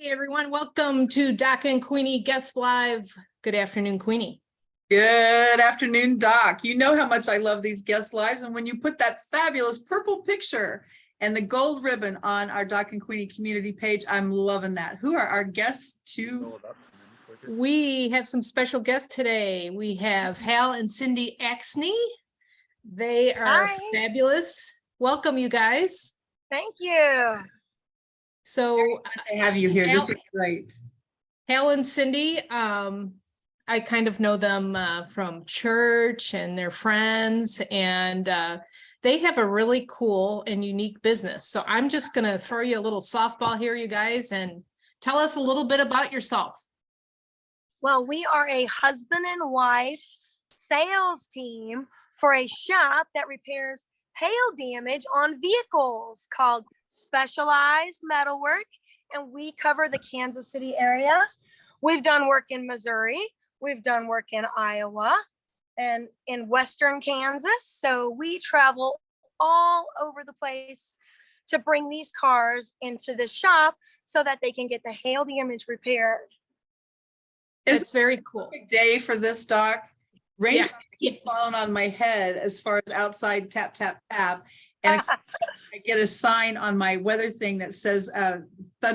Hey everyone, welcome to Doc and Queenie Guest Live. Good afternoon, Queenie. Good afternoon, Doc. You know how much I love these guest lives. And when you put that fabulous purple picture and the gold ribbon on our Doc and Queenie community page, I'm loving that. Who are our guests to? We have some special guests today. We have Hal and Cindy Axne. They are fabulous. Welcome, you guys. Thank you. So Glad to have you here. This is great. Hal and Cindy, I kind of know them from church and they're friends, and they have a really cool and unique business. So I'm just going to throw you a little softball here, you guys, and tell us a little bit about yourself. Well, we are a husband and wife sales team for a shop that repairs hail damage on vehicles called Specialized Metalwork, and we cover the Kansas City area. We've done work in Missouri, we've done work in Iowa, and in Western Kansas. So we travel all over the place to bring these cars into the shop so that they can get the hail damage repaired. It's very cool. Day for this, Doc. Rain Yeah. keep falling on my head as far as outside tap, tap, tap. And I get a sign on my weather thing that says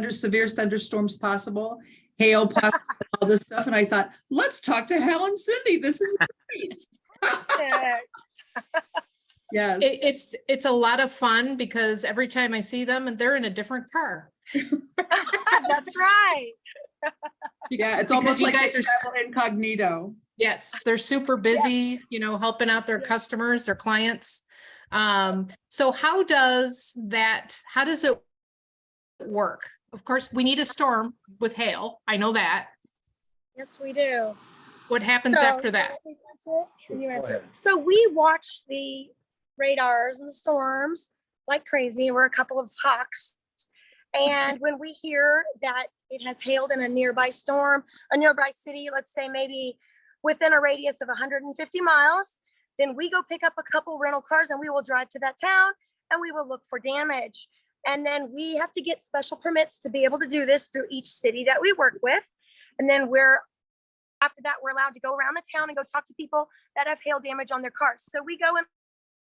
severe thunderstorms possible, hail possible, all this stuff. And I thought, let's talk to Hal and Cindy. This is great. Yes. It's a lot of fun because every time I see them and they're in a different car. That's right. Yeah, it's Because almost you like guys they are travel incognito. Yes, they're super busy, helping out their customers, their clients. So how does it work? Of course, we need a storm with hail. I know that. Yes, we do. What happens after that? Can you answer? So we watch the radars and the storms like crazy. We're a couple of hawks. And when we hear that it has hailed in a nearby storm, a nearby city, let's say maybe within a radius of 150 miles, then we go pick up a couple rental cars and we will drive to that town and we will look for damage. And then we have to get special permits to be able to do this through each city that we work with. And then after that, we're allowed to go around the town and go talk to people that have hail damage on their cars. So we go in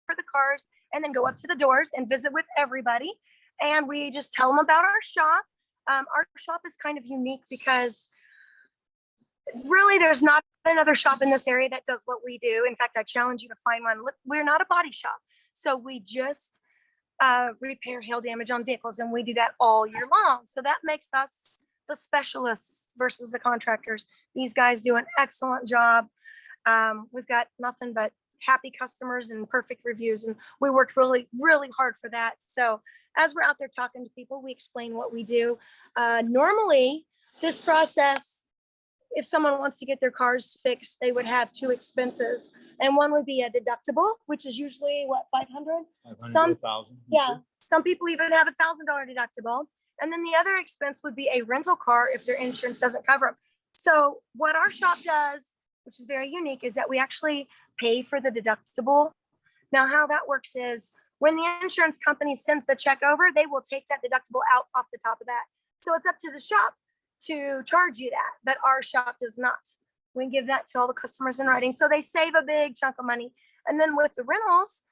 for the cars and then go up to the doors and visit with everybody. And we just tell them about our shop. Our shop is kind of unique because really there's not another shop in this area that does what we do. In fact, I challenge you to find one. We're not a body shop. So we just repair hail damage on vehicles, and we do that all year long. So that makes us the specialists versus the contractors. These guys do an excellent job. We've got nothing but happy customers and perfect reviews, and we worked really, really hard for that. So as we're out there talking to people, we explain what we do. Normally, this process, if someone wants to get their cars fixed, they would have two expenses. And one would be a deductible, which is usually what, 500? Some people even have $1,000 deductible. And then the other expense would be a rental car if their insurance doesn't cover them. So what our shop does, which is very unique, is that we actually pay for the deductible. Now, how that works is when the insurance company sends the check over, they will take that deductible out off the top of that. So it's up to the shop to charge you that, but our shop does not. We give that to all the customers in writing. So they save a big chunk of money. And then with the rentals,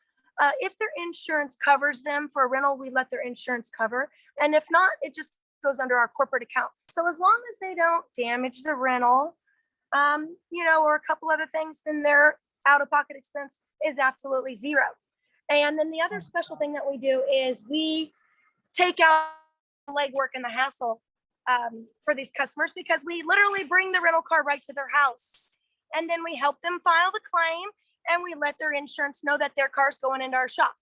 if their insurance covers them for a rental, we let their insurance cover. And if not, it just goes under our corporate account. So as long as they don't damage the rental, or a couple other things, then their out-of-pocket expense is absolutely zero. And then the other special thing that we do is we take out the legwork and the hassle for these customers, because we literally bring the rental car right to their house. And then we help them file the claim, and we let their insurance know that their car's going into our shop.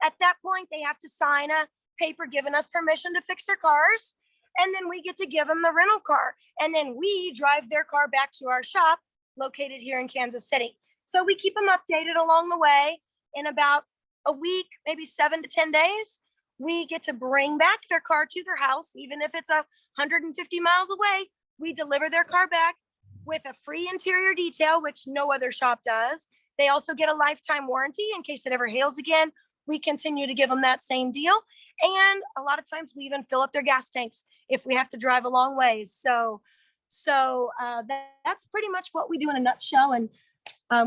At that point, they have to sign a paper giving us permission to fix their cars. And then we get to give them the rental car. And then we drive their car back to our shop located here in Kansas City. So we keep them updated along the way. In about a week, maybe 7 to 10 days, we get to bring back their car to their house. Even if it's 150 miles away, we deliver their car back with a free interior detail, which no other shop does. They also get a lifetime warranty in case it ever hails again. we continue to give them that same deal. And a lot of times we even fill up their gas tanks if we have to drive a long ways. That's pretty much what we do in a nutshell. And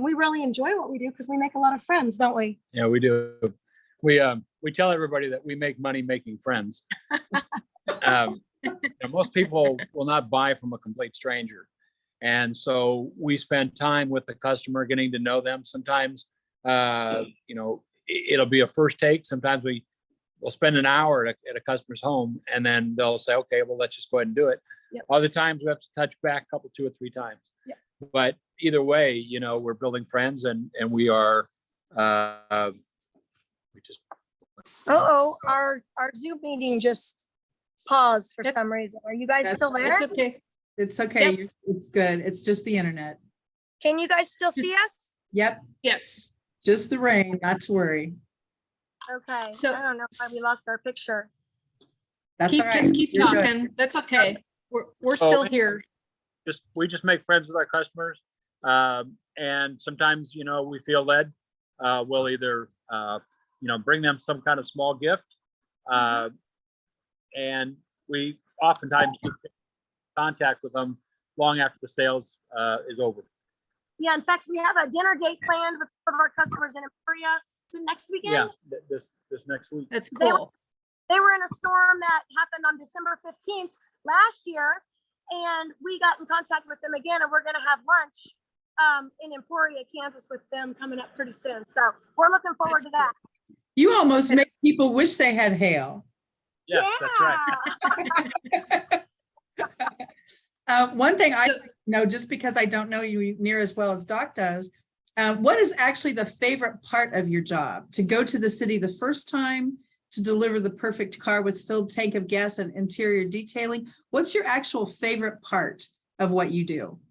we really enjoy what we do because we make a lot of friends, don't we? Yeah, we do. We tell everybody that we make money making friends. Most people will not buy from a complete stranger. And so we spend time with the customer, getting to know them. Sometimes, it'll be a first take. Sometimes we'll spend an hour at a customer's home, and then they'll say, okay, well, let's just go ahead and do it. Yep. Other times we have to touch back a couple, 2 or 3 times. Yep. But either way, we're building friends, and we are, Our Zoom meeting just paused for That's- some reason. Are you guys still there? It's okay. It's okay. Yep. It's good. It's just the internet. Can you guys still see us? Yep. Yes. Just the rain, not to worry. Okay. So- I don't know why we lost our picture. That's all right. Just keep You're good. talking. That's okay. We're So- still here. we just make friends with our customers. And sometimes, we feel led, we'll either, bring them some kind of small gift. And we oftentimes keep contact with them long after the sales is over. Yeah, in fact, we have a dinner date planned with some of our customers in Emporia. Is it next weekend? Yeah, this next week. That's They were- cool. They were in a storm that happened on December 15th last year, and we got in contact with them again, and we're going to have lunch in Emporia, Kansas with them coming up pretty soon. So we're looking forward That's to that. You almost make people wish they had hail. Yes, that's right. One thing I So- know, just because I don't know you near as well as Doc does, what is actually the favorite part of your job? To go to the city the first time, to deliver the perfect car with filled tank of gas and interior detailing? What's your actual favorite part of what you do?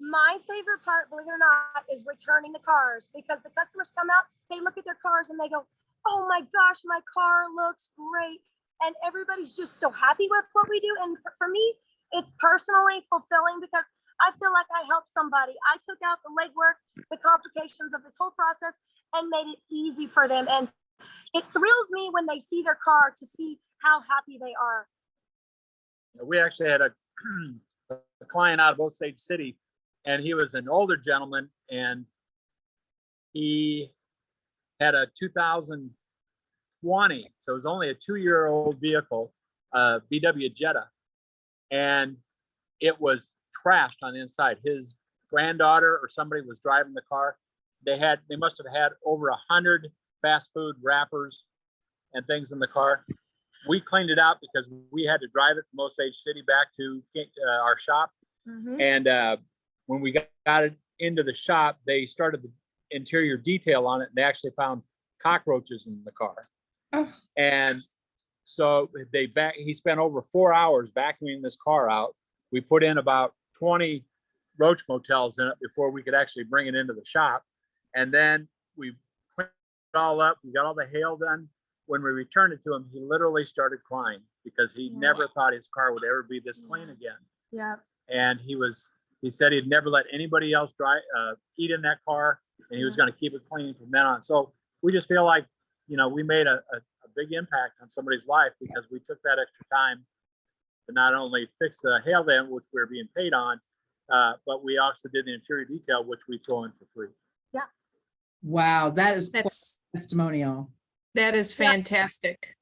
My favorite part, believe it or not, is returning the cars, because the customers come out, they look at their cars and they go, oh my gosh, my car looks great. And everybody's just so happy with what we do. And for me, it's personally fulfilling because I feel like I helped somebody. I took out the legwork, the complications of this whole process, and made it easy for them. And it thrills me when they see their car to see how happy they are. We actually had a client out of Osage City, and he was an older gentleman, and he had a 2020, so it was only a 2-year-old vehicle, VW Jetta, and it was trashed on the inside. His granddaughter or somebody was driving the car. They must have had over 100 fast food wrappers and things in the car. We cleaned it out because we had to drive it from Osage City back to our shop. And when we got it into the shop, they started the interior detail on it, and they actually found cockroaches in the car. Oh. And so he spent over 4 hours vacuuming this car out. We put in about 20 roach motels in it before we could actually bring it into the shop. And then we cleaned it all up. We got all the hail done. When we returned it to him, he literally started crying because he never thought his car would ever be this clean again. Yeah. And he said he'd never let anybody else eat in that car, and he was going to keep it clean from then on. So we just feel like, we made a big impact on somebody's life because we took that extra time to not only fix the hail dam, which we're being paid on, but we also did the interior detail, which we throw in for free. Yeah. Wow, that is quite That's testimonial. That is fantastic.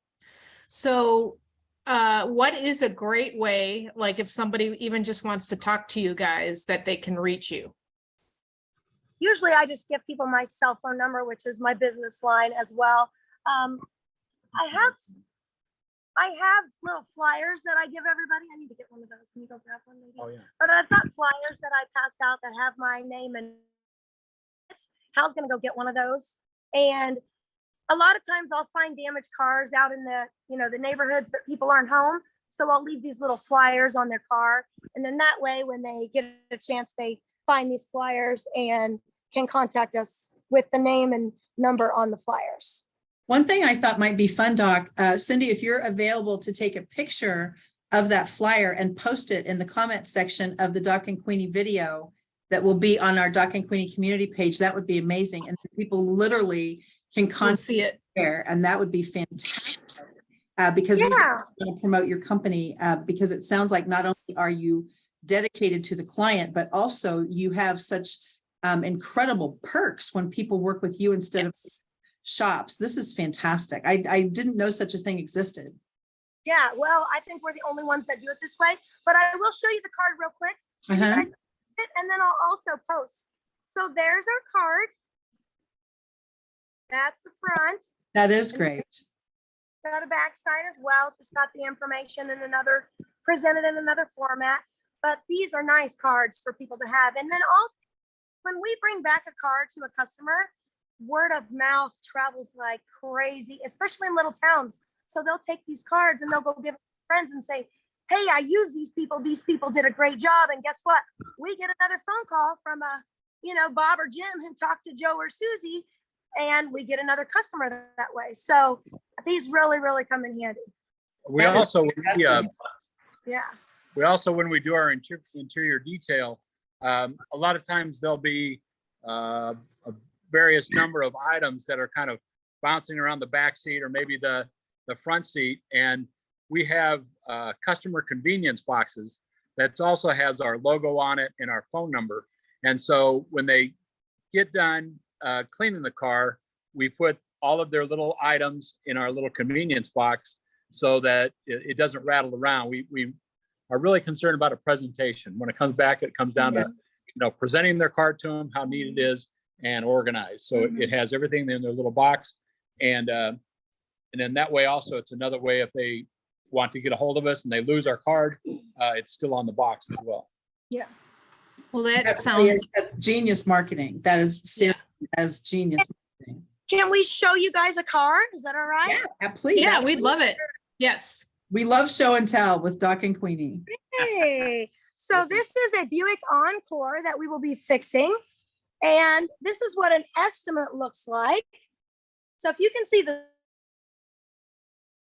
So, what is a great way, like if somebody even just wants to talk to you guys, that they can reach you? Usually I just give people my cell phone number, which is my business line as well. I have little flyers that I give everybody. I need to get one of those. Can you go grab one maybe? Oh, yeah. But I've got flyers that I pass out that have my name, and Hal's gonna go get one of those. And a lot of times I'll find damaged cars out in the neighborhoods, but people aren't home. So I'll leave these little flyers on their car. And then that way, when they get a chance, they find these flyers and can contact us with the name and number on the flyers. One thing I thought might be fun, Doc, Cindy, if you're available to take a picture of that flyer and post it in the comment section of the Doc and Queenie video that will be on our Doc and Queenie community page, that would be amazing. And people literally can We'll contact see it. there, and that would be fantastic. Because we Yeah, want to promote your company, because it sounds like not only are you dedicated to the client, but also you have such incredible perks when people work with you instead of shops. This is fantastic. I didn't know such a thing existed. yeah. Well, I think we're the only ones that do it this way, but I will show you the card real quick. So you guys see it, and then I'll also post. So there's our card. That's the front. That is great. Got a back side as well. It's just got the information in another, presented in another format. But these are nice cards for people to have. And then also, when we bring back a card to a customer, word of mouth travels like crazy, especially in little towns. So they'll take these cards and they'll go give friends and say, hey, I use these people. These people did a great job. And guess what? We get another phone call from Bob or Jim who talked to Joe or Susie, and we get another customer that way. So these really, really come in handy. We also, Yeah. we also, when we do our interior detail, a lot of times there'll be a various number of items that are kind of bouncing around the back seat or maybe the front seat. And we have customer convenience boxes that also has our logo on it and our phone number. And so when they get done cleaning the car, we put all of their little items in our little convenience box so that it doesn't rattle around. We are really concerned about a presentation. When it comes back, it comes down to presenting their car to them, how neat it is, and organized. So it has everything in their little box, and then that way also it's another way if they want to get a hold of us and they lose our card, it's still on the box as well. Yeah. Well, that That's sounds, genius marketing. That is serious. That is genius marketing. Can we show you guys a card? Is that all right? Yeah, please. yeah, we'd love it. Yes. We love show and tell with Doc and Queenie. Hey, so this is a Buick Encore that we will be fixing. And this is what an estimate looks like. So if you can see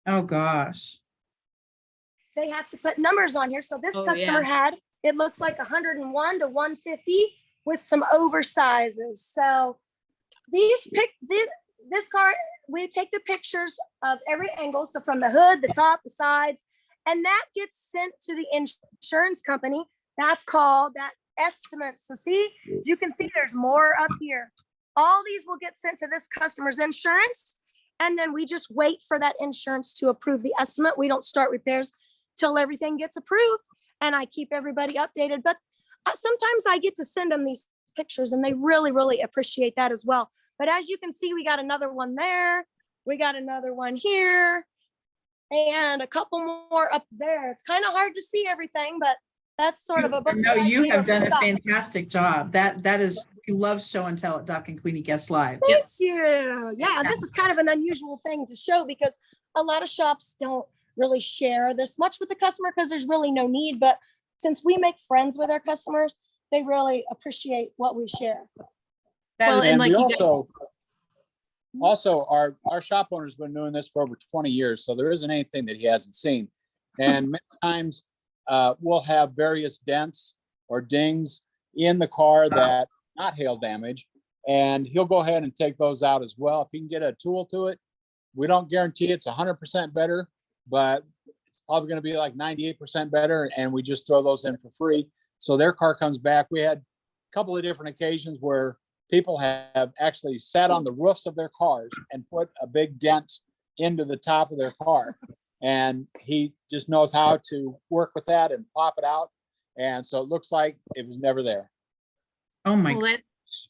Oh, gosh. they have to put numbers on here. So this Oh, customer had, it looks like 101 to 150 with some oversizes. So this car, we take the pictures of every angle. So from the hood, the top, the sides, and that gets sent to the insurance company. That's called that estimate. So see, as you can see, there's more up here. All these will get sent to this customer's insurance. And then we just wait for that insurance to approve the estimate. We don't start repairs till everything gets approved. And I keep everybody updated. But sometimes I get to send them these pictures and they really, really appreciate that as well. But as you can see, we got another one there. We got another one here and a couple more up there. It's kind of hard to see everything, but that's sort of a book. No, you have done a fantastic job. That is, we love show and tell at Doc and Queenie Guest Live. Thank you. Yeah, this is kind of an unusual thing to show because a lot of shops don't really share this much with the customer because there's really no need. But since we make friends with our customers, they really appreciate what we share. Well, and like we you guys, also our shop owner's been doing this for over 20 years, so there isn't anything that he hasn't seen. And many times we'll have various dents or dings in the car that not hail damage, and he'll go ahead and take those out as well. If he can get a tool to it, we don't guarantee it's 100% better, but it's probably going to be like 98% better, and we just throw those in for free. So their car comes back. We had a couple of different occasions where people have actually sat on the roofs of their cars and put a big dent into the top of their car. And he just knows how to work with that and pop it out. And so it looks like it was never there. Oh my well, God.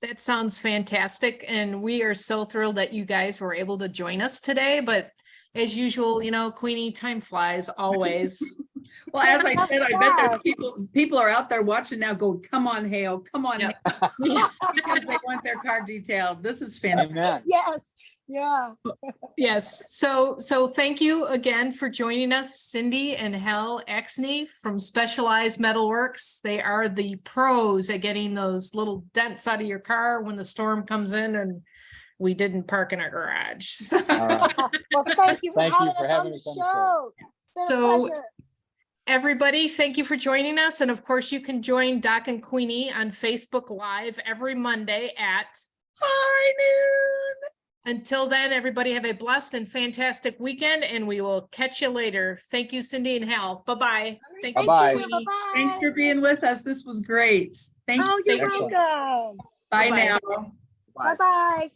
that sounds fantastic. And we are so thrilled that you guys were able to join us today. But as usual, Queenie, time flies always. Well, as I said, I bet there's people are out there watching now going, come on, Hale, come on, Yep. Hale," because they want their car detailed. This is fantastic. Amen. Yes. Yeah. Yes. So thank you again for joining us, Cindy and Hal Axne from Specialized Metalworks. They are the pros at getting those little dents out of your car when the storm comes in and we didn't park in our garage. So, All right. Well, thank you for Thank you having for us having on us the on the show. show. It's been a So- pleasure. everybody, thank you for joining us. And of course, you can join Doc and Queenie on Facebook Live every Monday at High noon. Until then, everybody have a blessed and fantastic weekend, and we will catch you later. Thank you, Cindy and Hal. Bye-bye. Thank you, Bye-bye. Queenie. Bye-bye. Thanks for being with us. This was great. Thank you. Oh, you're Thank you. welcome. Bye Bye-bye. now. Bye. Bye-bye.